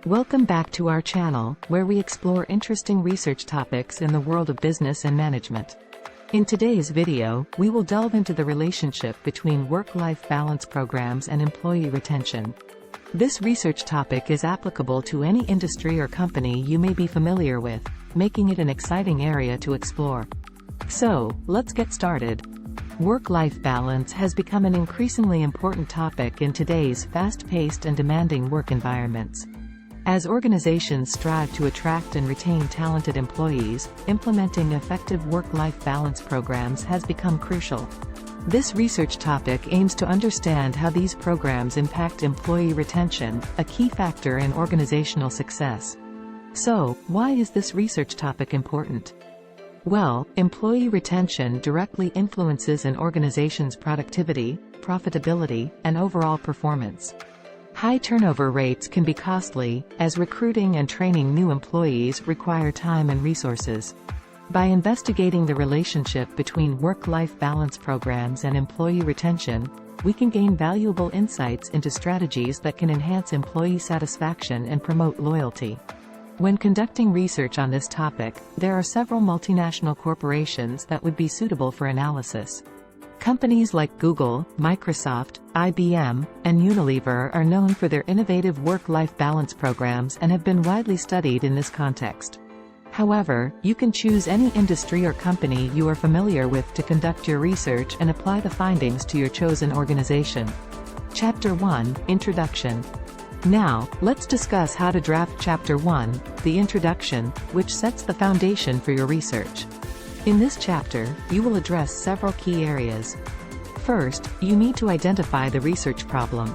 Welcome back to our channel, where we explore interesting research topics in the world of business and management. In today's video, we will delve into the relationship between work-life balance programs and employee retention. This research topic is applicable to any industry or company you may be familiar with, making it an exciting area to explore. So, let's get started. Work-life balance has become an increasingly important topic in today's fast-paced and demanding work environments. As organizations strive to attract and retain talented employees, implementing effective work-life balance programs has become crucial. This research topic aims to understand how these programs impact employee retention, a key factor in organizational success. So, why is this research topic important? Well, employee retention directly influences an organization's productivity, profitability, and overall performance. High turnover rates can be costly, as recruiting and training new employees require time and resources. By investigating the relationship between work-life balance programs and employee retention, we can gain valuable insights into strategies that can enhance employee satisfaction and promote loyalty. When conducting research on this topic, there are several multinational corporations that would be suitable for analysis. Companies like Google, Microsoft, IBM, and Unilever are known for their innovative work-life balance programs and have been widely studied in this context. However, you can choose any industry or company you are familiar with to conduct your research and apply the findings to your chosen organization. Chapter 1, Introduction. Now, let's discuss how to draft Chapter 1, the Introduction, which sets the foundation for your research. In this chapter, you will address several key areas. First, you need to identify the research problem.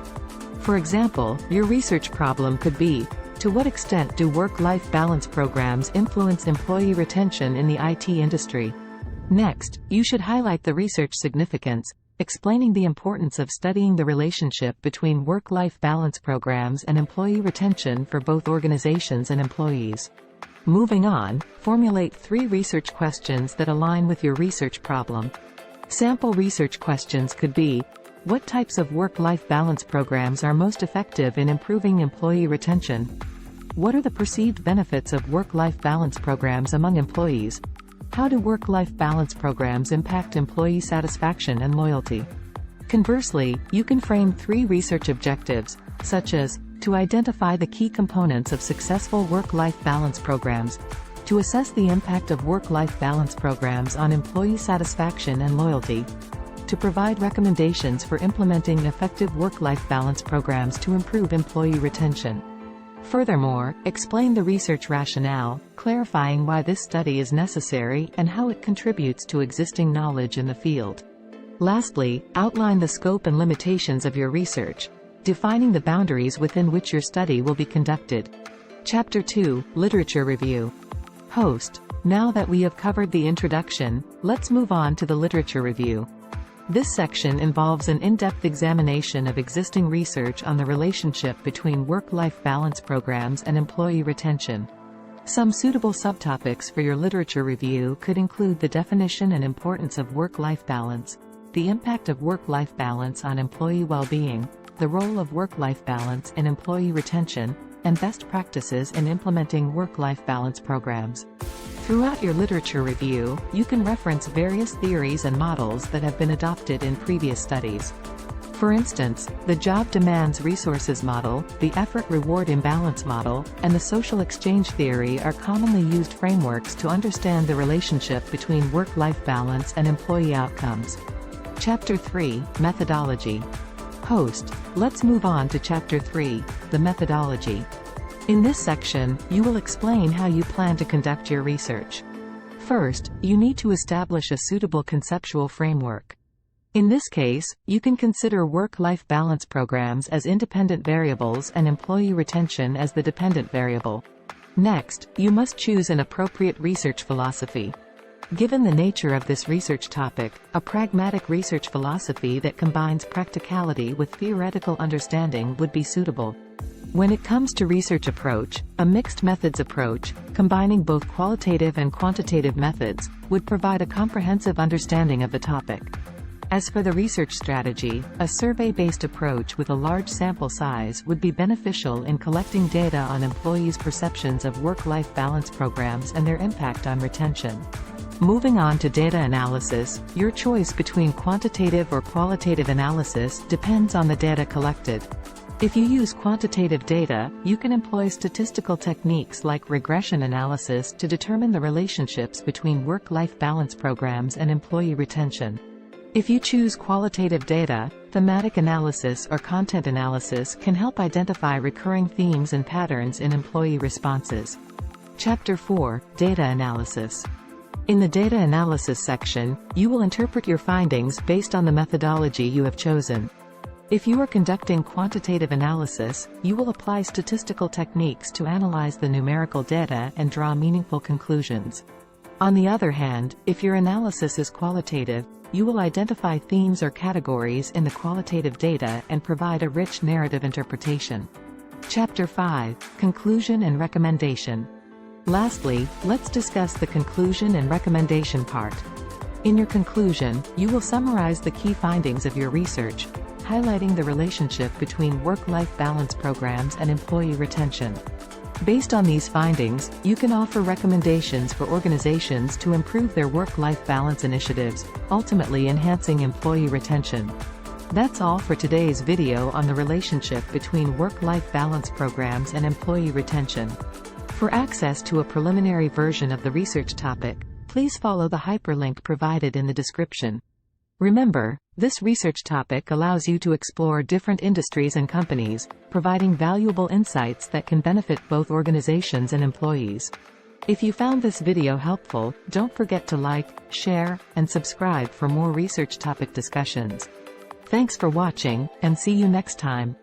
For example, your research problem could be, to what extent do work-life balance programs influence employee retention in the IT industry? Next, you should highlight the research significance, explaining the importance of studying the relationship between work-life balance programs and employee retention for both organizations and employees. Moving on, formulate 3 research questions that align with your research problem. Sample research questions could be, what types of work-life balance programs are most effective in improving employee retention? What are the perceived benefits of work-life balance programs among employees? How do work-life balance programs impact employee satisfaction and loyalty? Conversely, you can frame 3 research objectives, such as, to identify the key components of successful work-life balance programs, to assess the impact of work-life balance programs on employee satisfaction and loyalty, to provide recommendations for implementing effective work-life balance programs to improve employee retention. Furthermore, explain the research rationale, clarifying why this study is necessary and how it contributes to existing knowledge in the field. Lastly, outline the scope and limitations of your research, defining the boundaries within which your study will be conducted. Chapter 2, Literature Review. Host. Now that we have covered the introduction, let's move on to the literature review. This section involves an in-depth examination of existing research on the relationship between work-life balance programs and employee retention. Some suitable subtopics for your literature review could include the definition and importance of work-life balance, the impact of work-life balance on employee well-being, the role of work-life balance in employee retention, and best practices in implementing work-life balance programs. Throughout your literature review, you can reference various theories and models that have been adopted in previous studies. For instance, the Job Demands Resources model, the Effort-Reward Imbalance model, and the Social Exchange theory are commonly used frameworks to understand the relationship between work-life balance and employee outcomes. Chapter 3, Methodology. Host. Let's move on to Chapter 3, the Methodology. In this section, you will explain how you plan to conduct your research. First, you need to establish a suitable conceptual framework. In this case, you can consider work-life balance programs as independent variables and employee retention as the dependent variable. Next, you must choose an appropriate research philosophy. Given the nature of this research topic, a pragmatic research philosophy that combines practicality with theoretical understanding would be suitable. When it comes to research approach, a mixed methods approach, combining both qualitative and quantitative methods, would provide a comprehensive understanding of the topic. As for the research strategy, a survey-based approach with a large sample size would be beneficial in collecting data on employees' perceptions of work-life balance programs and their impact on retention. Moving on to data analysis, your choice between quantitative or qualitative analysis depends on the data collected. If you use quantitative data, you can employ statistical techniques like regression analysis to determine the relationships between work-life balance programs and employee retention. If you choose qualitative data, thematic analysis or content analysis can help identify recurring themes and patterns in employee responses. Chapter 4: Data Analysis. In the data analysis section, you will interpret your findings based on the methodology you have chosen. If you are conducting quantitative analysis, you will apply statistical techniques to analyze the numerical data and draw meaningful conclusions. On the other hand, if your analysis is qualitative, you will identify themes or categories in the qualitative data and provide a rich narrative interpretation. Chapter 5: Conclusion and Recommendation. Lastly, let's discuss the conclusion and recommendation part. In your conclusion, you will summarize the key findings of your research, highlighting the relationship between work-life balance programs and employee retention. Based on these findings, you can offer recommendations for organizations to improve their work-life balance initiatives, ultimately enhancing employee retention. That's all for today's video on the relationship between work-life balance programs and employee retention. For access to a preliminary version of the research topic, please follow the hyperlink provided in the description. Remember, this research topic allows you to explore different industries and companies, providing valuable insights that can benefit both organizations and employees. If you found this video helpful, don't forget to like, share, and subscribe for more research topic discussions. Thanks for watching, and see you next time.